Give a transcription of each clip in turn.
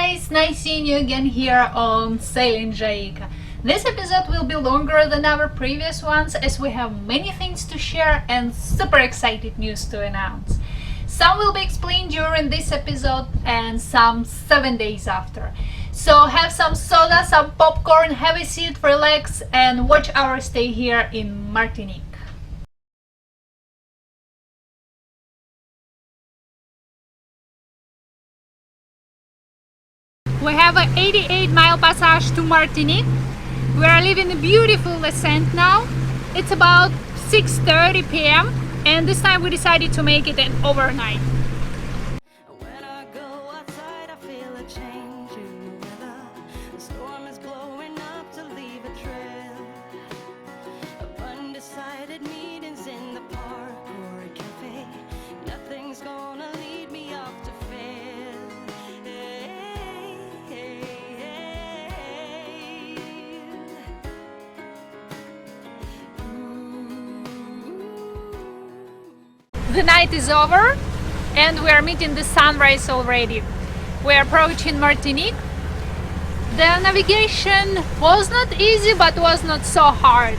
guys, nice seeing you again here on Sailing JAEKA. This episode will be longer than our previous ones as we have many things to share and super excited news to announce. Some will be explained during this episode and some 7 days after. So have some soda, some popcorn, have a seat, relax and watch our stay here in Martinique. We have an 88-mile passage to Martinique. We are leaving a beautiful ascent now. It's about 6:30 p.m. and this time we decided to make it an overnight. When I go outside, I feel a change in the weather. The storm is blowing up to leave a trail of undecided meetings in the park or a cafe. Nothing's gonna lead me off to fail. The night is over and we are meeting the sunrise already. We are approaching Martinique. The navigation was not easy but was not so hard.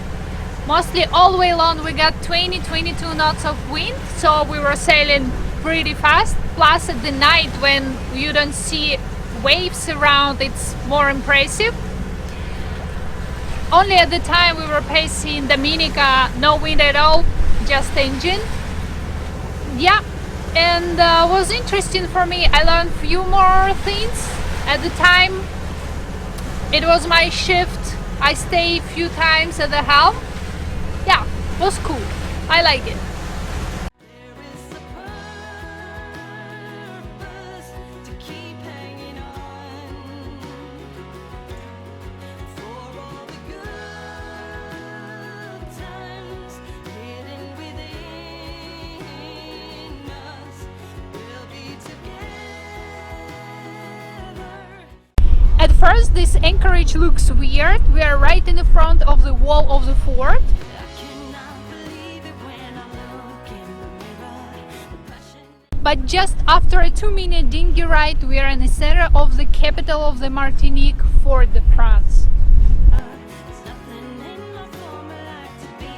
Mostly all the way long we got 20-22 knots of wind, so we were sailing pretty fast. Plus at the night when you don't see waves around, it's more impressive. Only at the time we were passing Dominica, no wind at all, just engine. Yeah, and was interesting for me. I learned few more things. At the time it was my shift. I stayed a few times at the helm. Yeah, was cool. I like it. There is a purpose to keep hanging on for all the good times hidden within us. We'll be together. At first this anchorage looks weird. We are right in the front of the wall of the fort. I cannot believe it when I look in the mirror. The passion. But just after a 2-minute dinghy ride we are in the center of the capital of the Martinique, Fort de France. There's nothing in my former life to be.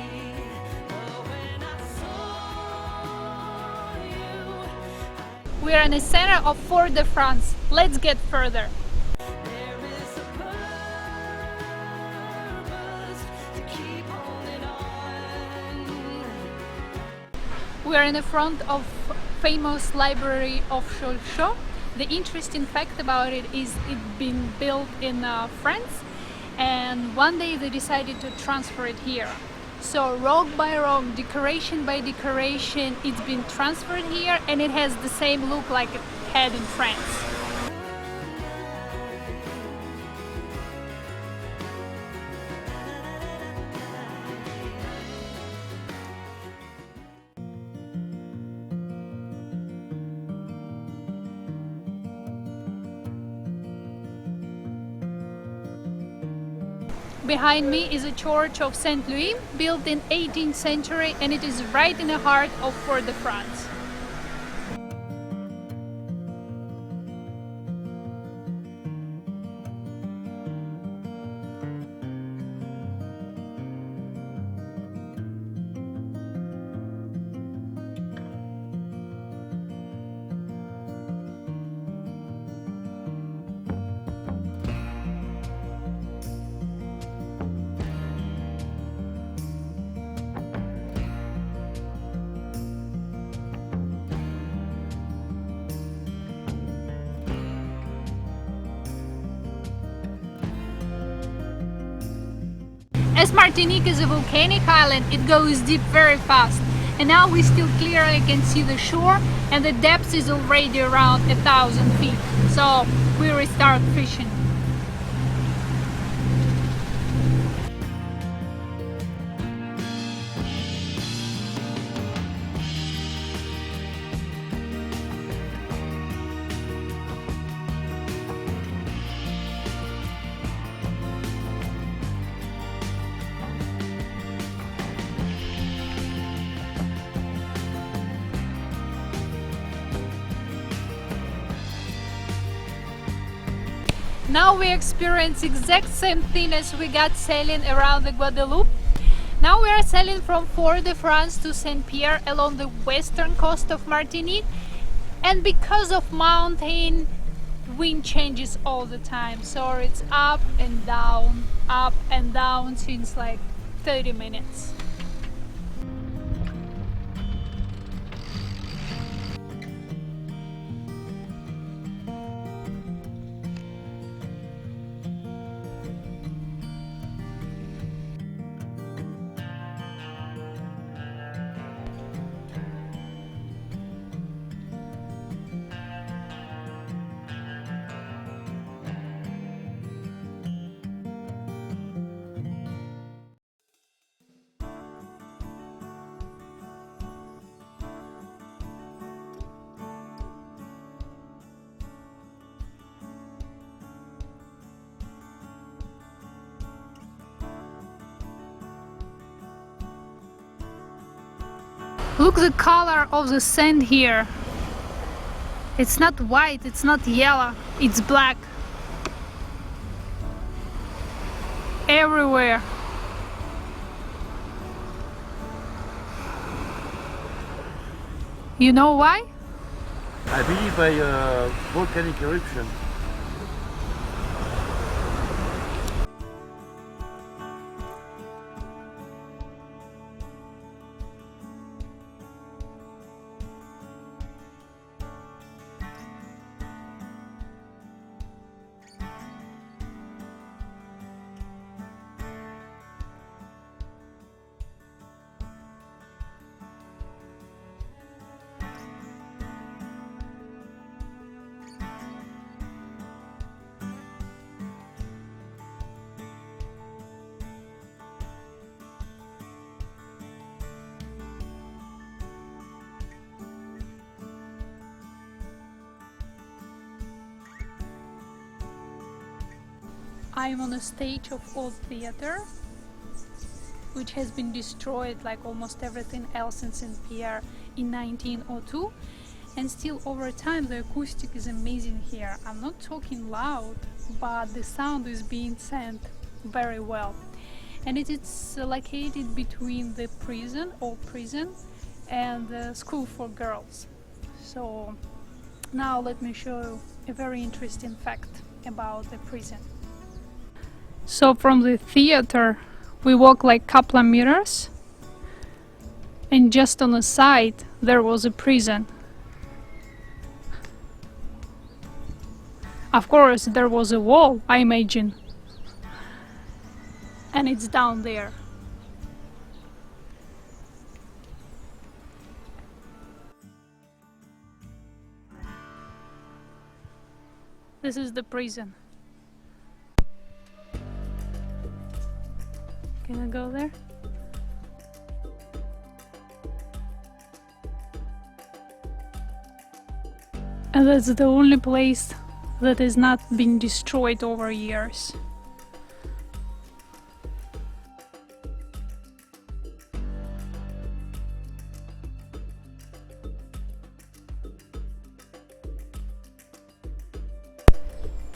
Oh, when I saw you, We are in the center of Fort de France. Let's get further. there is a purpose to keep holding on. We are in the front of famous library of Chauchat. The interesting fact about it is it's been built in France and one day they decided to transfer it here. So rock by rock, decoration by decoration, it's been transferred here and it has the same look like it had in France. Behind me is a church of Saint Louis, built in 18th century, and it is right in the heart of Fort de France. As Martinique is a volcanic island, it goes deep very fast. And now we still clearly can see the shore and the depth is already around 1,000 feet. So we restart fishing. Now we experience exact same thing as we got sailing around the Guadeloupe. Now we are sailing from Fort-de-France to Saint-Pierre along the western coast of Martinique, and because of mountain, wind changes all the time, so it's up and down since like 30 minutes. Look the color of the sand here. It's not white, it's not yellow, it's black. Everywhere. You know why? I believe by volcanic eruption. I'm on a stage of old theater, which has been destroyed like almost everything else in Saint-Pierre in 1902, and still over time the acoustic is amazing here. I'm not talking loud, but the sound is being sent very well. And it is located between the prison, old prison, and the school for girls. So now let me show you a very interesting fact about the prison. So from the theater we walk like couple of meters, and just on the side there was a prison. Of course there was a wall, I imagine, and it's down there. This is the prison. Can I go there? And that's the only place that has not been destroyed over years.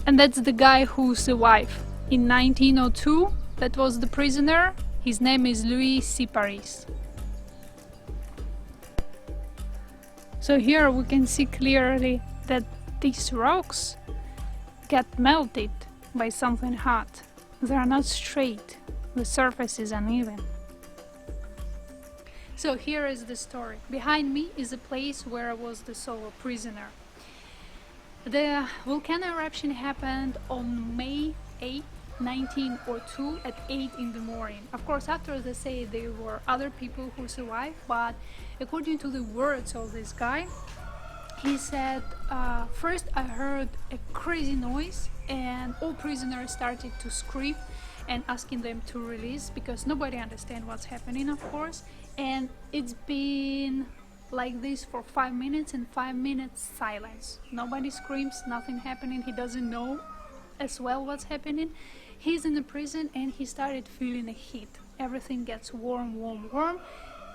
And that's the guy who survived. In 1902, that was the prisoner. His name is Louis Siparis. So here we can see clearly that these rocks get melted by something hot. They are not straight. The surface is uneven. So here is the story. Behind me is a place where I was the solo prisoner. The volcano eruption happened on May 8, 1902 at 8 in the morning. Of course, after they say there were other people who survived, but according to the words of this guy, he said, first I heard a crazy noise and all prisoners started to scream and asking them to release, because nobody understands what's happening, of course. And it's been like this for 5 minutes, and 5 minutes silence. Nobody screams, nothing happening. He doesn't know as well what's happening. He's in the prison and he started feeling the heat. Everything gets warm, warm, warm.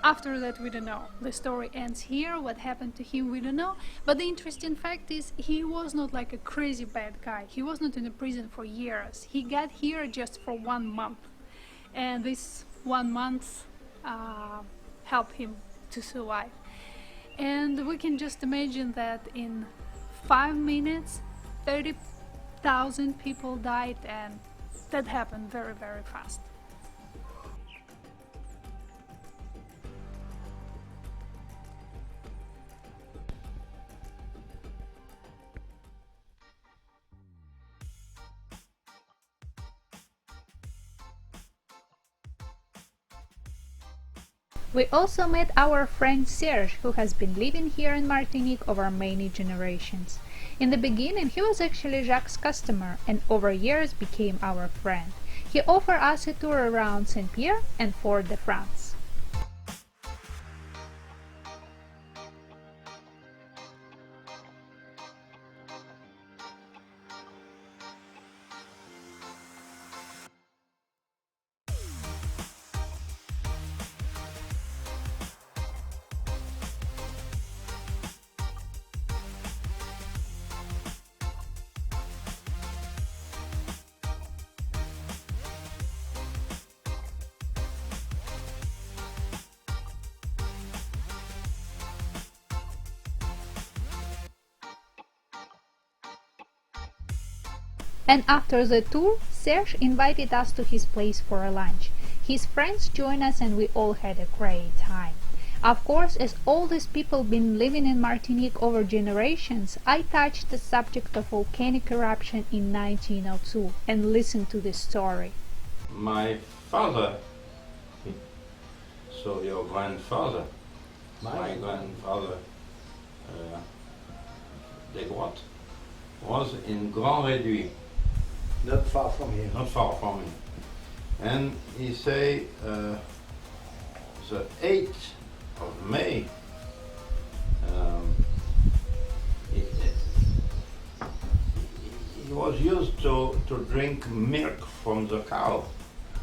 After that, we don't know. The story ends here. What happened to him, we don't know. But the interesting fact is he was not like a crazy bad guy. He was not in a prison for years. He got here just for 1 month. And this 1 month helped him to survive. And we can just imagine that in 5 minutes, 30,000 people died, and that happened very, very fast. We also met our friend Serge, who has been living here in Martinique over many generations. In the beginning, he was actually Jacques' customer and over years became our friend. He offered us a tour around Saint-Pierre and Fort-de-France. And after the tour, Serge invited us to his place for a lunch. His friends joined us and we all had a great time. Of course, as all these people been living in Martinique over generations, I touched the subject of volcanic eruption in 1902 and listened to this story. My father, so your grandfather, my grandfather, de Grotte, was in Grand Réduit. Not far from here. Not far from me. And he say the 8th of May, he was used to drink milk from the cow.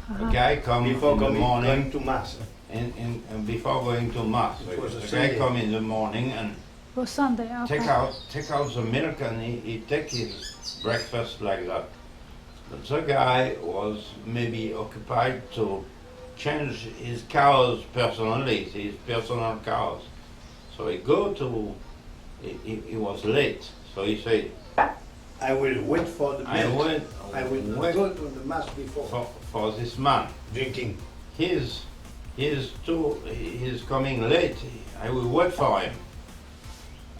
A guy come Before in the morning going to mass. and before going to mass. It was a The guy Sunday. come in the morning and It was Sunday, okay. take out the milk and he take his breakfast like that. But the guy was maybe occupied to change his cows personally, his personal cows. So he he was late. So he said, I will wait for the I milk. I will not wait go to the mass before for this man. drinking. He's coming late. I will wait for him.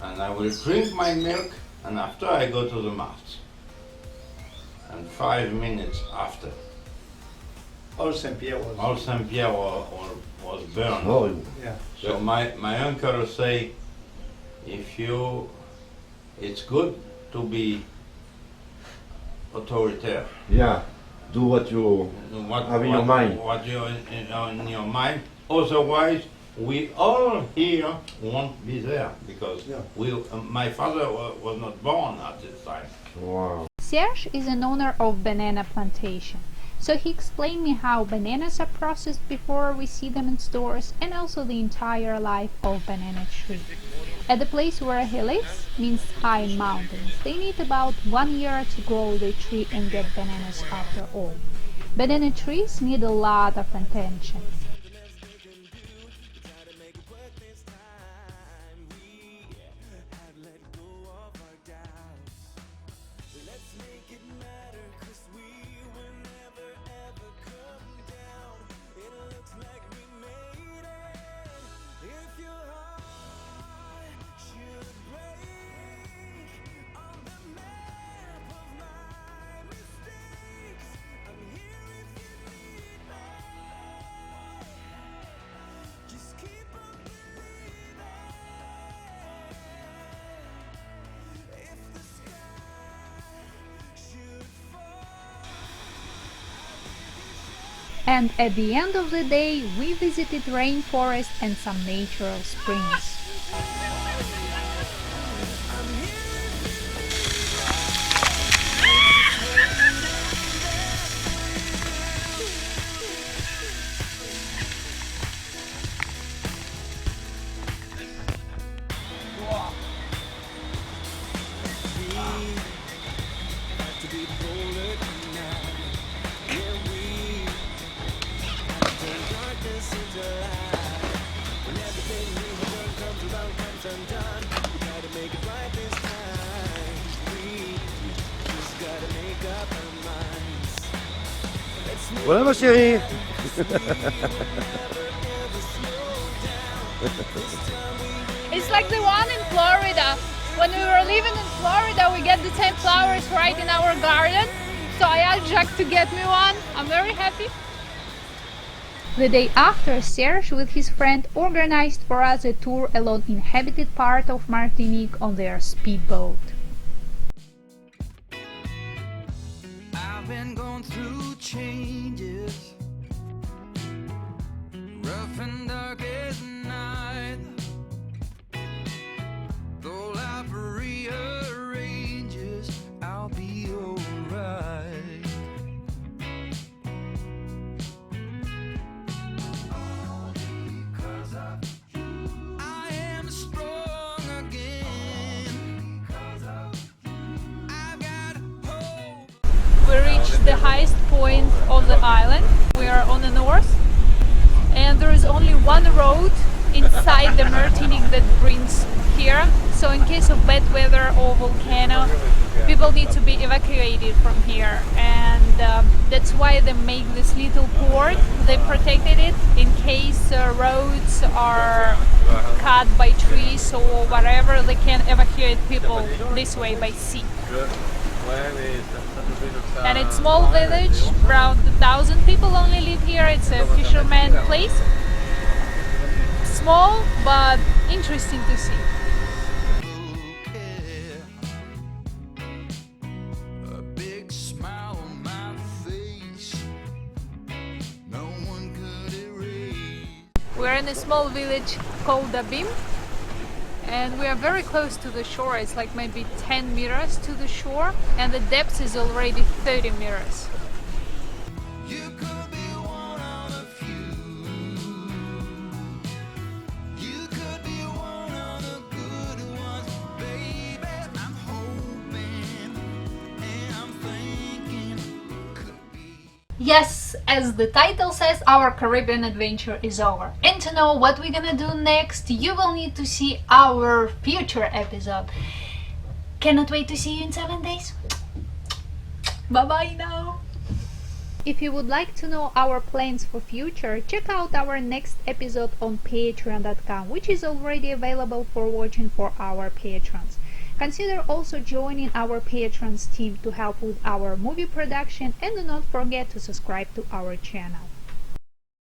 And I will drink my milk and after I go to the mass. And 5 minutes after, All Saint-Pierre was. all Saint-Pierre was burned. Oh, Yeah. So my uncle say, it's good to be authoritarian. yeah. Do what you have in your mind. What you in your mind. Otherwise, we all here won't be there because Yeah. my father was not born at this time. Wow. Serge is an owner of banana plantation, so he explained me how bananas are processed before we see them in stores and also the entire life of banana tree. At the place where he lives means high mountains. They need about 1 year to grow the tree and get bananas after all. Banana trees need a lot of attention. And at the end of the day, we visited rainforest and some natural springs. Voilà ma chérie. It's like the one in Florida. When we were living in Florida, we get the same flowers right in our garden. So I asked Jack to get me one. I'm very happy. The day after, Serge with his friend organized for us a tour along inhabited part of Martinique on their speedboat. I've been going through changes, rough and dark as night. Though life rearranges, I'll be alright. All because of you, I am strong again. Because of you, I've got hope. We reached the highest point of the island. We are on the north, and there is only one road inside the Martinique that brings here. So in case of bad weather or volcano, people need to be evacuated from here, and that's why they make this little port. They protected it in case roads are cut by trees or whatever. They can evacuate people this way by sea. And it's small village, around 1,000 people only live here. It's a fisherman place. Small but interesting to see. A big smile on my face, no one could erase. We're in a small village called Abim, and we are very close to the shore. It's like maybe 10 meters to the shore, and the depth is already 30 meters. You could be one of the few. You could be one of the good ones, baby. I'm hoping and I'm thinking could be. Yes, as the title says, our Caribbean adventure is over. And to know what we're gonna do next, you will need to see our future episode. Cannot wait to see you in 7 days. Bye bye now. If you would like to know our plans for future, check out our next episode on patreon.com, which is already available for watching for our patrons. Consider also joining our patrons team to help with our movie production, and do not forget to subscribe to our channel.